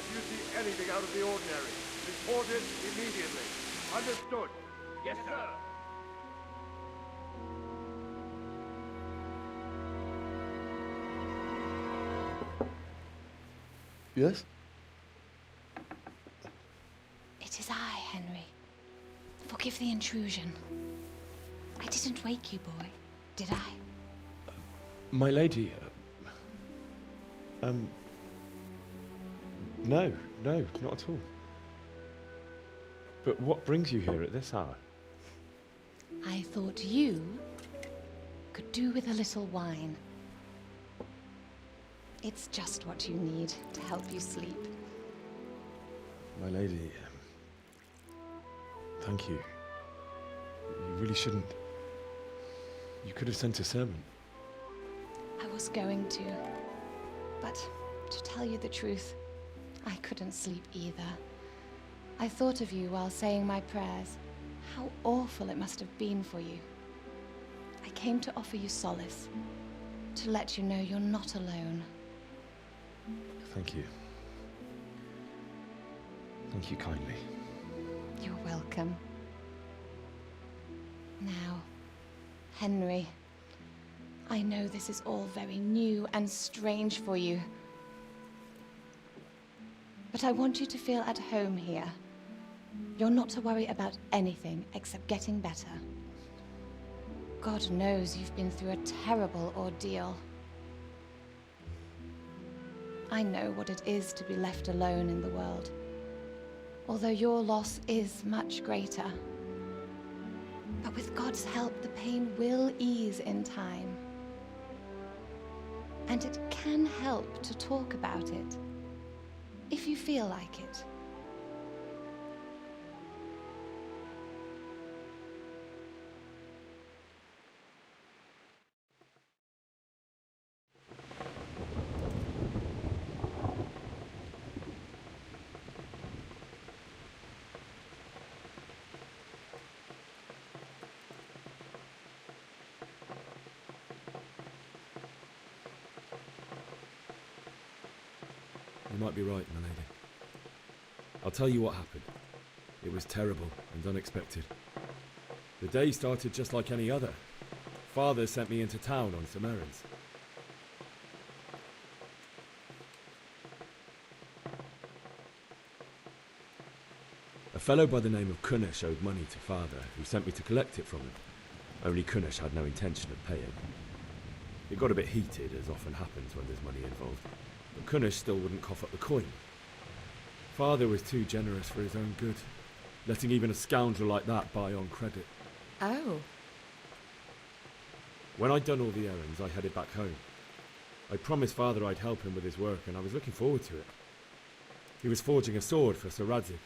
If you see anything out of the ordinary, report it immediately. Understood? Yes, sir. Yes? It is I, Henry. Forgive the intrusion. I didn't wake you, boy, did I? My lady, no, not at all. But what brings you here at this hour? I thought you could do with a little wine. It's just what you need to help you sleep. My lady, thank you. You really shouldn't. You could have sent a servant. I was going to, but to tell you the truth, I couldn't sleep either. I thought of you while saying my prayers. How awful it must have been for you. I came to offer you solace, to let you know you're not alone. Thank you. Thank you kindly. You're welcome. Now, Henry, I know this is all very new and strange for you, but I want you to feel at home here. You're not to worry about anything except getting better. God knows you've been through a terrible ordeal. I know what it is to be left alone in the world, although your loss is much greater. But with God's help, the pain will ease in time. And it can help to talk about it, if you feel like it. You might be right, my lady. I'll tell you what happened. It was terrible and unexpected. The day started just like any other. Father sent me into town on some errands. A fellow by the name of Kunnish owed money to Father, who sent me to collect it from him. Only Kunnish had no intention of paying. It got a bit heated, as often happens when there's money involved. But Kunnish still wouldn't cough up the coin. Father was too generous for his own good, letting even a scoundrel like that buy on credit. Oh. When I'd done all the errands, I headed back home. I promised Father I'd help him with his work, and I was looking forward to it. He was forging a sword for Sir Radzig.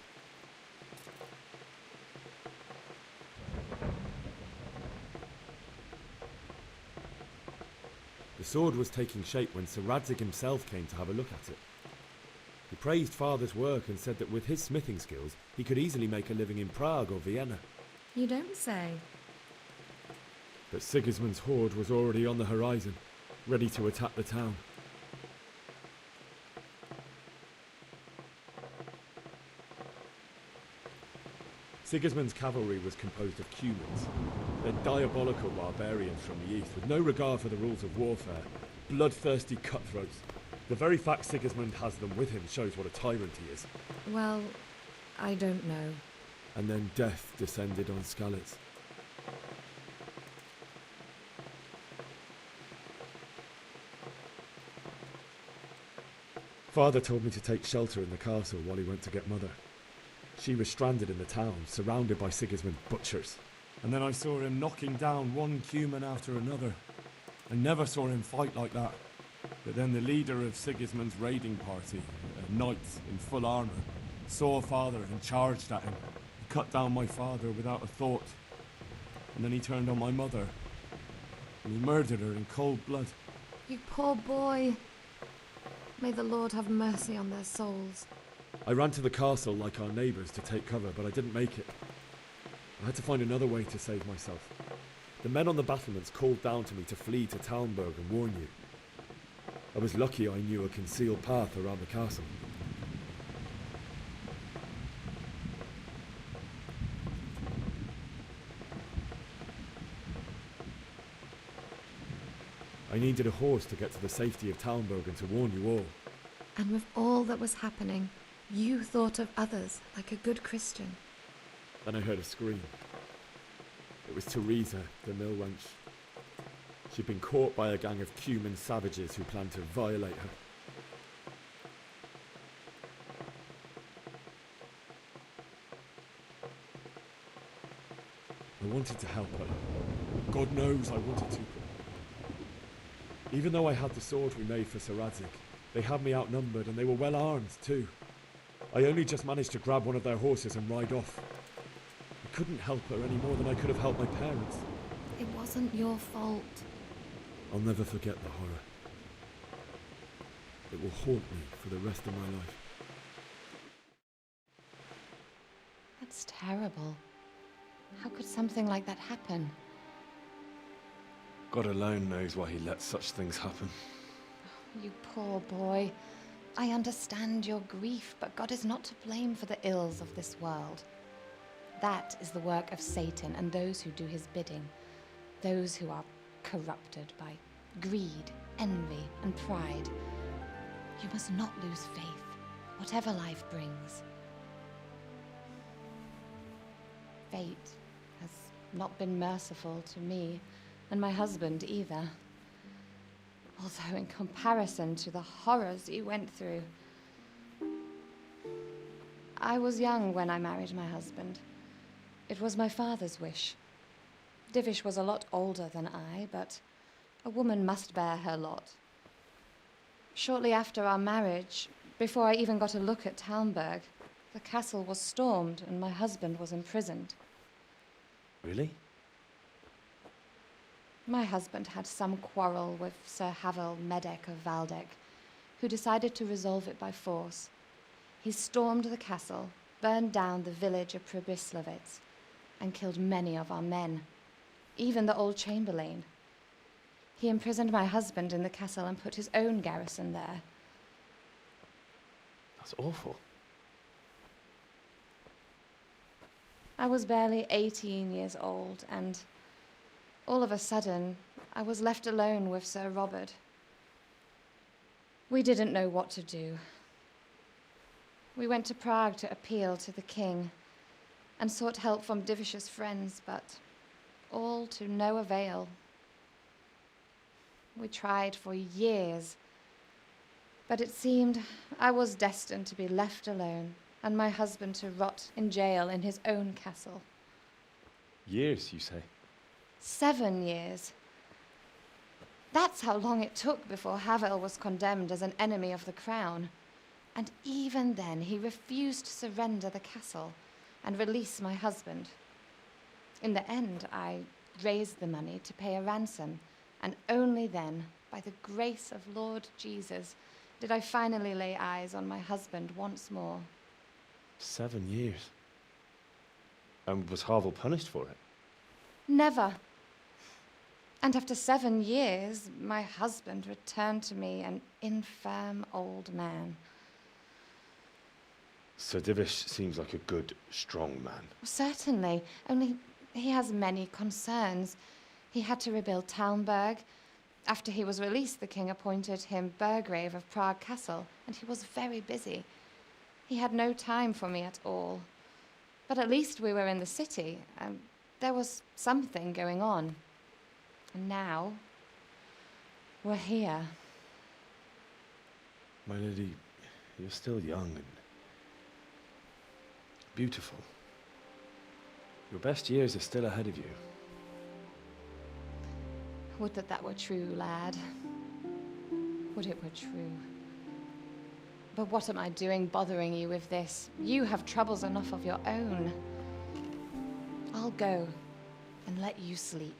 The sword was taking shape when Sir Radzig himself came to have a look at it. He praised Father's work and said that with his smithing skills, he could easily make a living in Prague or Vienna. You don't say. But Sigismund's horde was already on the horizon, ready to attack the town. Sigismund's cavalry was composed of Cumans. They're diabolical barbarians from the east, with no regard for the rules of warfare, bloodthirsty cutthroats. The very fact Sigismund has them with him shows what a tyrant he is. Well, I don't know. And then death descended on Skalitz. Father told me to take shelter in the castle while he went to get Mother. She was stranded in the town, surrounded by Sigismund's butchers. And then I saw him knocking down one Cuman after another. I never saw him fight like that. But then the leader of Sigismund's raiding party, a knight in full armour, saw Father and charged at him. He cut down my father without a thought. And then he turned on my mother. And he murdered her in cold blood. You poor boy. May the Lord have mercy on their souls. I ran to the castle like our neighbours to take cover, but I didn't make it. I had to find another way to save myself. The men on the battlements called down to me to flee to Talmberg and warn you. I was lucky I knew a concealed path around the castle. I needed a horse to get to the safety of Talmberg and to warn you all. And with all that was happening, you thought of others like a good Christian. Then I heard a scream. It was Teresa, the mill wench. She'd been caught by a gang of Cuman savages who planned to violate her. I wanted to help her. God knows I wanted to. Even though I had the sword we made for Sir Radzik, they had me outnumbered and they were well armed too. I only just managed to grab one of their horses and ride off. I couldn't help her any more than I could have helped my parents. It wasn't your fault. I'll never forget the horror. It will haunt me for the rest of my life. That's terrible. How could something like that happen? God alone knows why he lets such things happen. You poor boy. I understand your grief, but God is not to blame for the ills of this world. That is the work of Satan and those who do his bidding. Those who are corrupted by greed, envy, and pride. You must not lose faith, whatever life brings. Fate has not been merciful to me, and my husband either. Although in comparison to the horrors you went through. I was young when I married my husband. It was my father's wish. Divish was a lot older than I, but a woman must bear her lot. Shortly after our marriage, before I even got a look at Talmberg, the castle was stormed and my husband was imprisoned. Really? My husband had some quarrel with Sir Havel Medek of Valdek, who decided to resolve it by force. He stormed the castle, burned down the village of Pribyslavitz, and killed many of our men, even the old chamberlain. He imprisoned my husband in the castle and put his own garrison there. That's awful. I was barely 18 years old, and all of a sudden, I was left alone with Sir Robert. We didn't know what to do. We went to Prague to appeal to the king and sought help from Divish's friends, but all to no avail. We tried for years, but it seemed I was destined to be left alone and my husband to rot in jail in his own castle. Years, you say? 7 years. That's how long it took before Havel was condemned as an enemy of the crown. And even then, he refused to surrender the castle and release my husband. In the end, I raised the money to pay a ransom, and only then, by the grace of Lord Jesus, did I finally lay eyes on my husband once more. 7 years. And was Havel punished for it? Never. And after 7 years, my husband returned to me an infirm old man. Sir Divish seems like a good, strong man. Certainly, only he has many concerns. He had to rebuild Talmberg. After he was released, the king appointed him Burgrave of Prague Castle, and he was very busy. He had no time for me at all. But at least we were in the city, and there was something going on. And now, we're here. My lady, you're still young and beautiful. Your best years are still ahead of you. Would that that were true, lad. Would it were true. But what am I doing bothering you with this? You have troubles enough of your own. I'll go and let you sleep.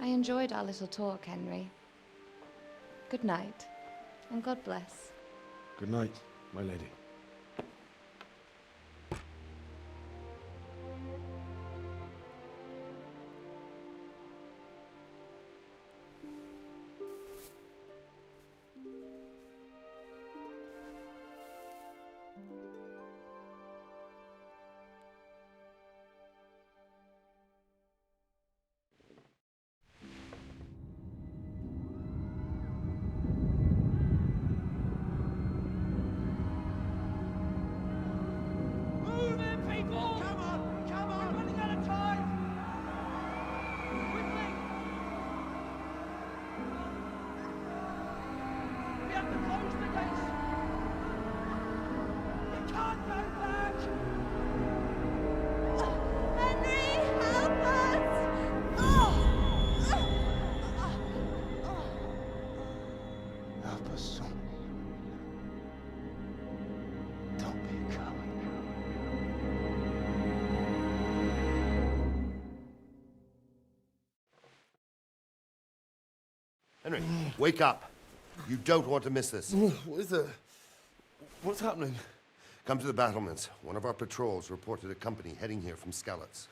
I enjoyed our little talk, Henry. Good night, and God bless. Good night, my lady. us soon. Don't be a coward. Henry, wake up. You don't want to miss this. What is it? What's happening? Come to the battlements. One of our patrols reported a company heading here from Skalitz.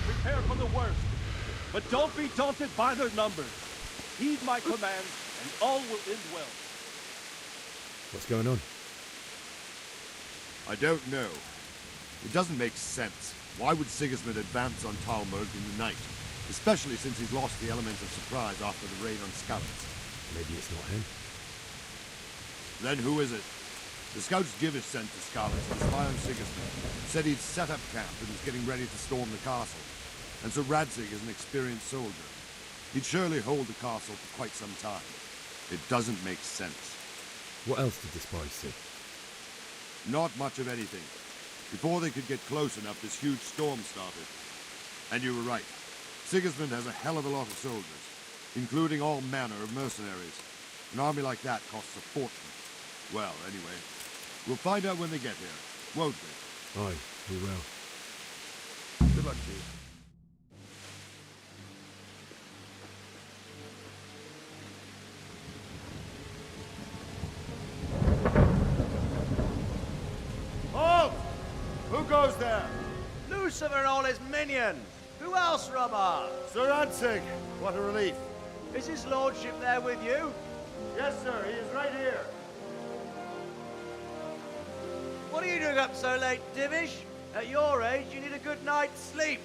Prepare for the worst, but don't be daunted by their numbers. Heed my commands, and all will end well. What's going on? I don't know. It doesn't make sense. Why would Sigismund advance on Talmberg in the night? Especially since he's lost the element of surprise after the raid on Skalitz. Maybe it's not him. Then who is it? The scouts Givish sent to Skalitz to spy on Sigismund. Said he'd set up camp and was getting ready to storm the castle. And so Radzig is an experienced soldier. He'd surely hold the castle for quite some time. It doesn't make sense. What else did the spies see? Not much of anything. Before they could get close enough, this huge storm started. And you were right. Sigismund has a hell of a lot of soldiers, including all manner of mercenaries. An army like that costs a fortune. Well, anyway, we'll find out when they get here, won't we? Aye, we will. Good luck to you. Halt! Who goes there? Lucifer and all his minions. Who else, Robber? Sir Ansig. What a relief. Is his lordship there with you? Yes, sir. He is right here. What are you doing up so late, Divish? At your age, you need a good night's sleep.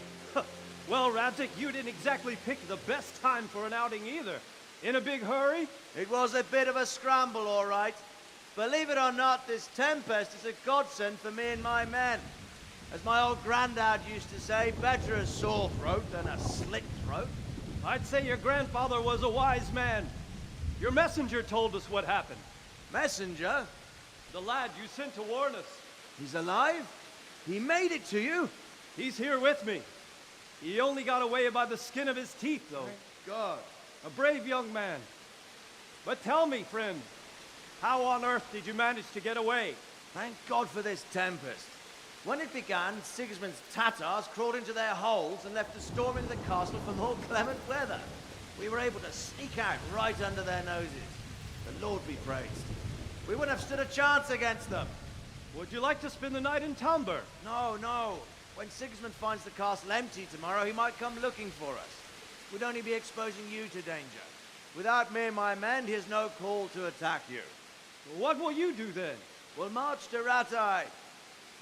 Well, Radzig, you didn't exactly pick the best time for an outing either. In a big hurry? It was a bit of a scramble, all right. Believe it or not, this tempest is a godsend for me and my men. As my old granddad used to say, better a sore throat than a slit throat. I'd say your grandfather was a wise man. Your messenger told us what happened. Messenger? The lad you sent to warn us. He's alive? He made it to you? He's here with me. He only got away by the skin of his teeth, though. Thank God. A brave young man. But tell me, friend, how on earth did you manage to get away? Thank God for this tempest. When it began, Sigismund's Tatars crawled into their holes and left a storm into the castle for more clement weather. We were able to sneak out right under their noses. The Lord be praised. We wouldn't have stood a chance against them. Would you like to spend the night in Talmberg? No, no. When Sigismund finds the castle empty tomorrow, he might come looking for us. We'd only be exposing you to danger. Without me and my men, he has no call to attack you. What will you do then? We'll march to Ratai.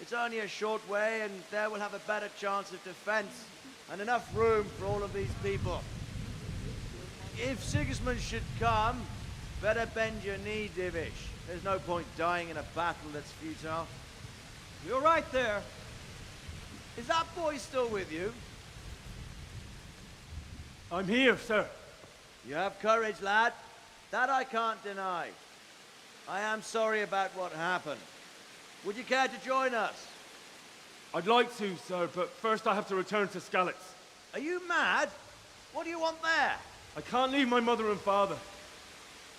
It's only a short way, and there we'll have a better chance of defense and enough room for all of these people. If Sigismund should come, better bend your knee, Divish. There's no point dying in a battle that's futile. You're right there. Is that boy still with you? I'm here, sir. You have courage, lad. That I can't deny. I am sorry about what happened. Would you care to join us? I'd like to, sir, but first I have to return to Skalitz. Are you mad? What do you want there? I can't leave my mother and father.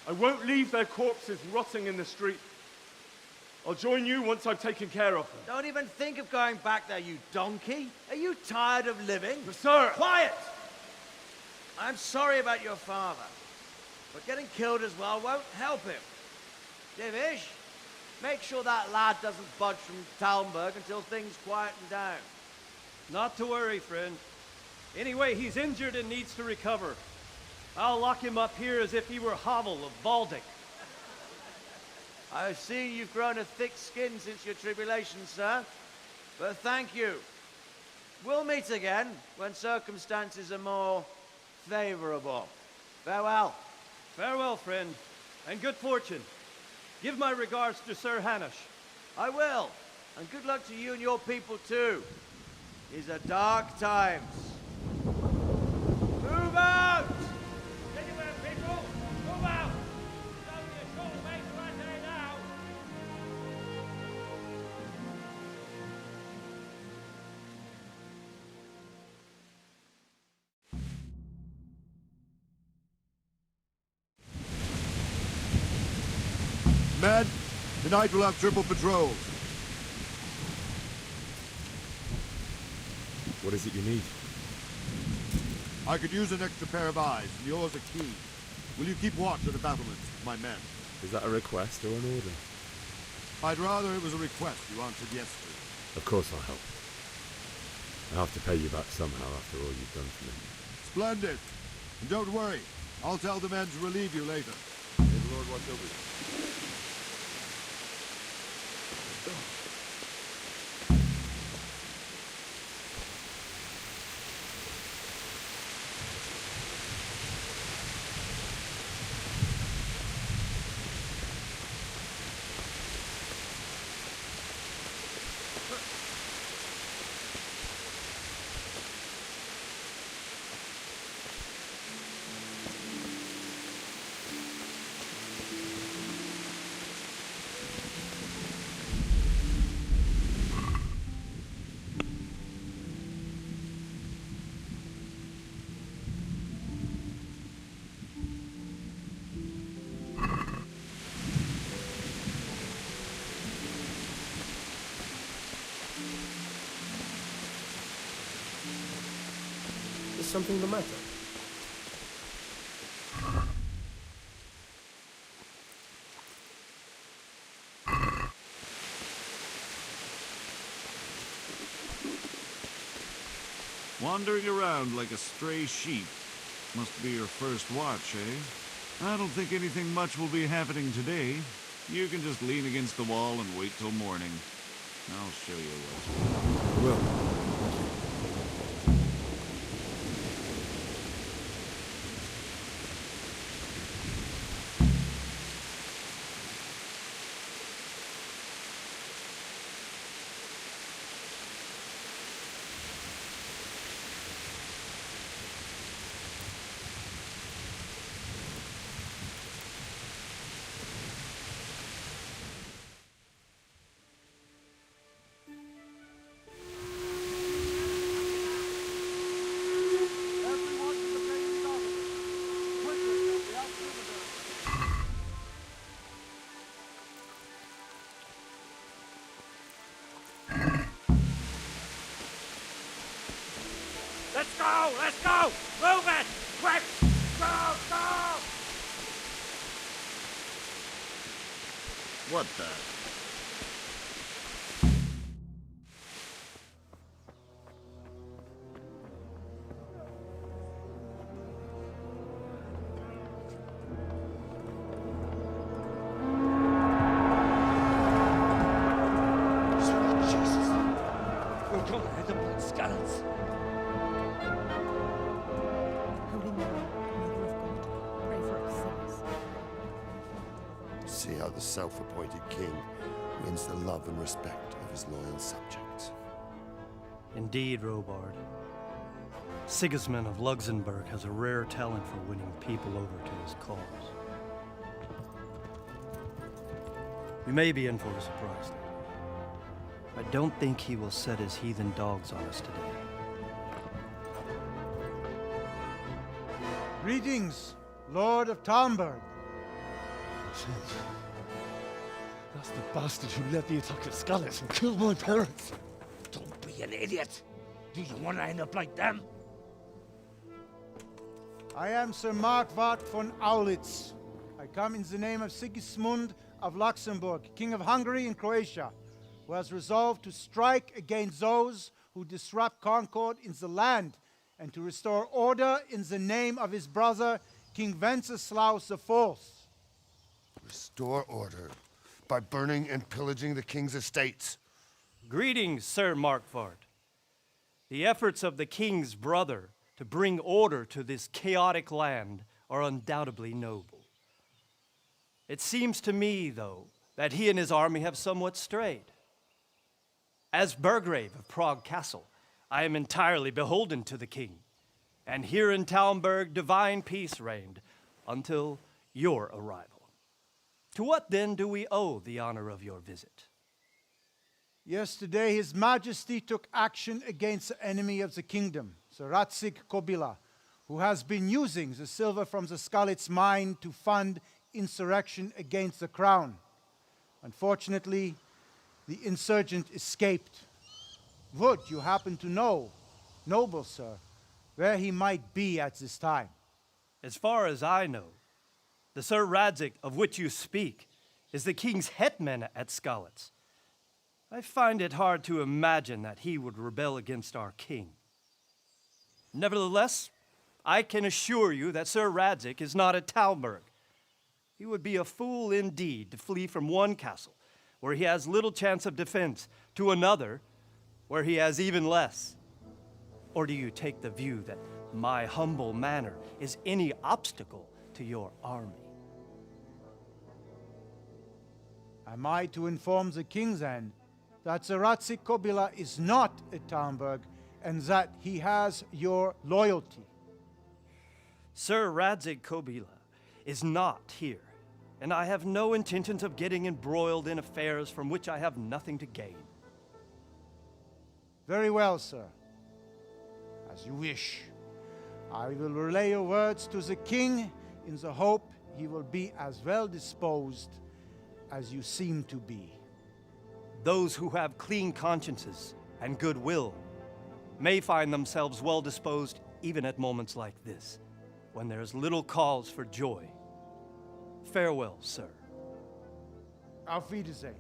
I won't leave their corpses rotting in the street. I'll join you once I've taken care of them. Don't even think of going back there, you donkey. Are you tired of living? But sir! Quiet! I'm sorry about your father, but getting killed as well won't help him. Divish, make sure that lad doesn't budge from Talmberg until things quieten down. Not to worry, friend. Anyway, he's injured and needs to recover. I'll lock him up here as if he were Havel of Baldic. I see you've grown a thick skin since your tribulation, sir. But thank you. We'll meet again when circumstances are more favorable. Farewell. Farewell, friend, and good fortune. Give my regards to Sir Hanush. I will. And good luck to you and your people too. These are dark times. Move out! Anywhere, people! Move out! It's only a short way to Rattay now! Men, tonight we'll have triple patrols. What is it you need? I could use an extra pair of eyes, and yours are keen. Will you keep watch of the battlements, my men? Is that a request or an order? I'd rather it was a request you answered yes to. Of course I'll help. I have to pay you back somehow after all you've done for me. Splendid. And don't worry, I'll tell the men to relieve you later. May the Lord watch over you. Is something the matter? Wandering around like a stray sheep. Must be your first watch, eh? I don't think anything much will be happening today. You can just lean against the wall and wait till morning. I'll show you what. Well. Let's go! Let's go! Move it! Quick! Go! Go! What the? See how the self-appointed king wins the love and respect of his loyal subjects. Indeed, Robard. Sigismund of Luxembourg has a rare talent for winning people over to his cause. We may be in for a surprise, though. I don't think he will set his heathen dogs on us today. Greetings, Lord of Talmberg. That's the bastard who led the attack at Scarlet and killed my parents. Don't be an idiot. Do you want to end up like them? I am Sir Markwart von Aulitz. I come in the name of Sigismund of Luxembourg, King of Hungary and Croatia, who has resolved to strike against those who disrupt concord in the land and to restore order in the name of his brother, King Wenceslaus IV. Restore order by burning and pillaging the king's estates. Greetings, Sir Markwart. The efforts of the king's brother to bring order to this chaotic land are undoubtedly noble. It seems to me, though, that he and his army have somewhat strayed. As Burgrave of Prague Castle, I am entirely beholden to the king, and here in Talmberg divine peace reigned until your arrival. To what then do we owe the honor of your visit? Yesterday, His Majesty took action against the enemy of the kingdom, Sir Radzig Kobyla, who has been using the silver from the Skalitz mine to fund insurrection against the crown. Unfortunately, the insurgent escaped. Would you happen to know, noble sir, where he might be at this time? As far as I know, the Sir Radzig of which you speak is the king's hetman at Skalitz. I find it hard to imagine that he would rebel against our king. Nevertheless, I can assure you that Sir Radzig is not at Talmberg. He would be a fool indeed to flee from one castle, where he has little chance of defense, to another, where he has even less. Or do you take the view that my humble manner is any obstacle to your army? Am I to inform the king then that Sir Radzig Kobyla is not at Talmberg and that he has your loyalty? Sir Radzig Kobyla is not here, and I have no intentions of getting embroiled in affairs from which I have nothing to gain. Very well, sir. As you wish. I will relay your words to the king in the hope he will be as well disposed as you seem to be. Those who have clean consciences and goodwill may find themselves well disposed even at moments like this, when there is little cause for joy. Farewell, sir. Auf Wiedersehen.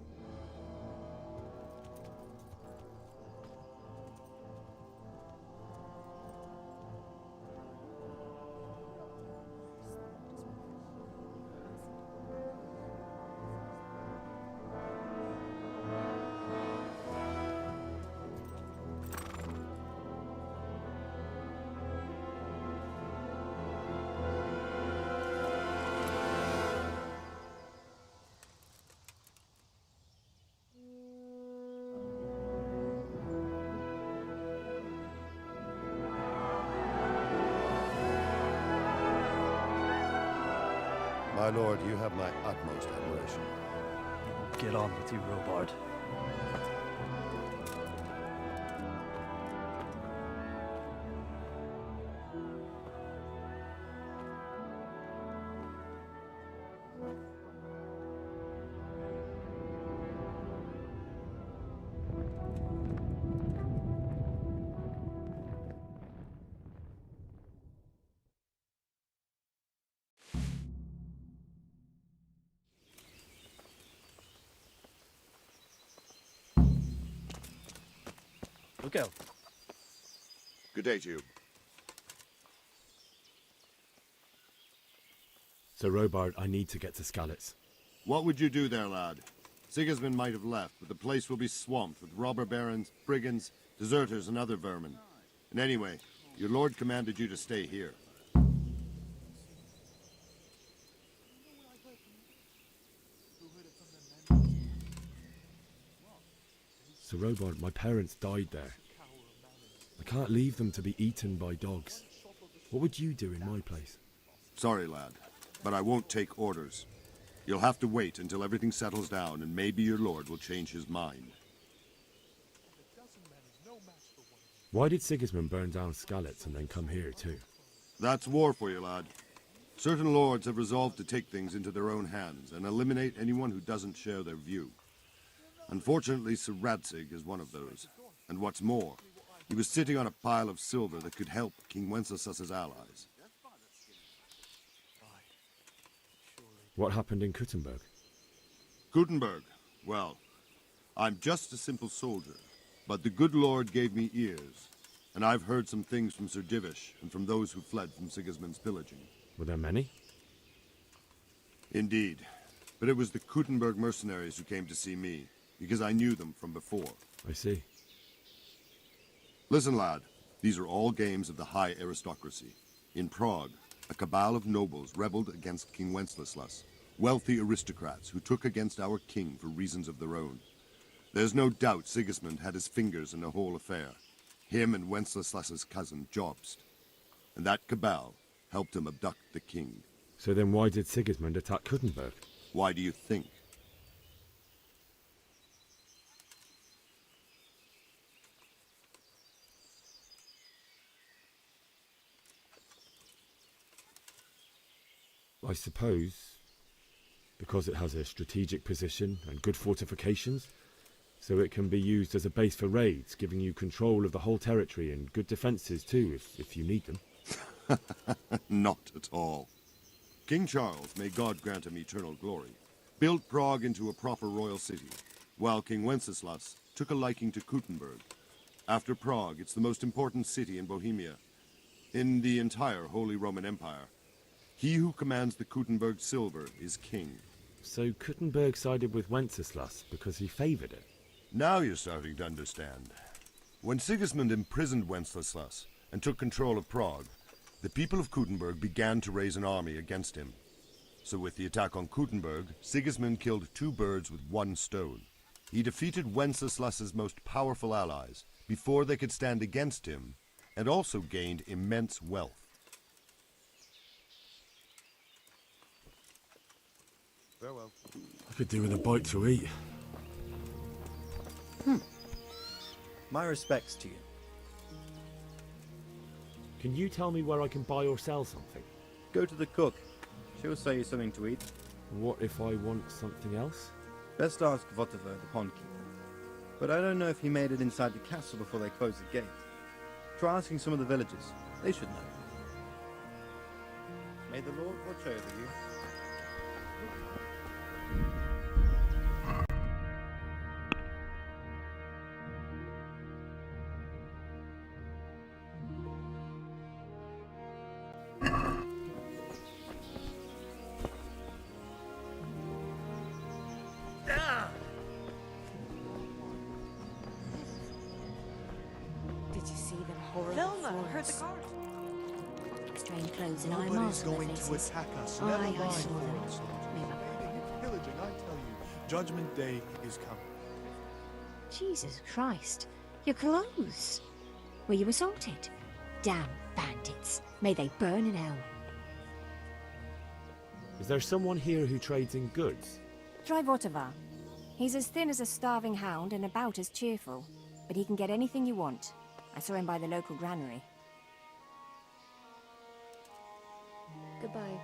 My lord, you have my utmost admiration. Get on with you, Robard. Look out. Good day to you. Sir Robard, I need to get to Skalitz. What would you do there, lad? Sigismund might have left, but the place will be swamped with robber barons, brigands, deserters, and other vermin. And anyway, your lord commanded you to stay here. Sir Robard, my parents died there. I can't leave them to be eaten by dogs. What would you do in my place? Sorry, lad, but I won't take orders. You'll have to wait until everything settles down, and maybe your lord will change his mind. Why did Sigismund burn down Skalitz and then come here too? That's war for you, lad. Certain lords have resolved to take things into their own hands and eliminate anyone who doesn't share their view. Unfortunately, Sir Radzig is one of those. And what's more, he was sitting on a pile of silver that could help King Wenceslaus's allies. What happened in Kuttenberg? Kuttenberg? Well, I'm just a simple soldier, but the good Lord gave me ears, and I've heard some things from Sir Divish and from those who fled from Sigismund's pillaging. Were there many? Indeed, but it was the Kuttenberg mercenaries who came to see me, because I knew them from before. I see. Listen, lad, These are all games of the high aristocracy. In Prague, a cabal of nobles rebelled against King Wenceslas, wealthy aristocrats who took against our king for reasons of their own. There's no doubt Sigismund had his fingers in the whole affair. Him and Wenceslas's cousin, Jobst. And that cabal helped him abduct the king. So then why did Sigismund attack Kuttenberg? Why do you think? I suppose because it has a strategic position and good fortifications, so it can be used as a base for raids, giving you control of the whole territory and good defences too, if you need them. Not at all. King Charles, may God grant him eternal glory, built Prague into a proper royal city, while King Wenceslas took a liking to Kuttenberg. After Prague, it's the most important city in Bohemia, in the entire Holy Roman Empire. He who commands the Kuttenberg silver is king. So Kuttenberg sided with Wenceslas because he favoured it? Now you're starting to understand. When Sigismund imprisoned Wenceslas and took control of Prague, the people of Kuttenberg began to raise an army against him. So with the attack on Kuttenberg, Sigismund killed 2 birds with 1 stone. He defeated Wenceslas's most powerful allies before they could stand against him, and also gained immense wealth. Farewell. I could do with a bite to eat. My respects to you. Can you tell me where I can buy or sell something? Go to the cook. She'll sell you something to eat. What if I want something else? Best ask Votiver, the pond keeper. But I don't know if he made it inside the castle before they closed the gate. Try asking some of the villagers. They should know. May the Lord watch over you. Did you see them horrible Velma, heard the thoughts? guard. Strange clothes and eye Nobody's masks on their going to faces. attack us. Aye, Never I mind, saw them. foreign soldier. Maybe. Raiding and pillaging, I tell you. Judgment Day is coming. Jesus Christ, your clothes. Were you assaulted? Damn bandits. May they burn in hell. Is there someone here who trades in goods? Try Votiver. He's as thin as a starving hound and about as cheerful, but he can get anything you want. I saw him by the local granary. Goodbye.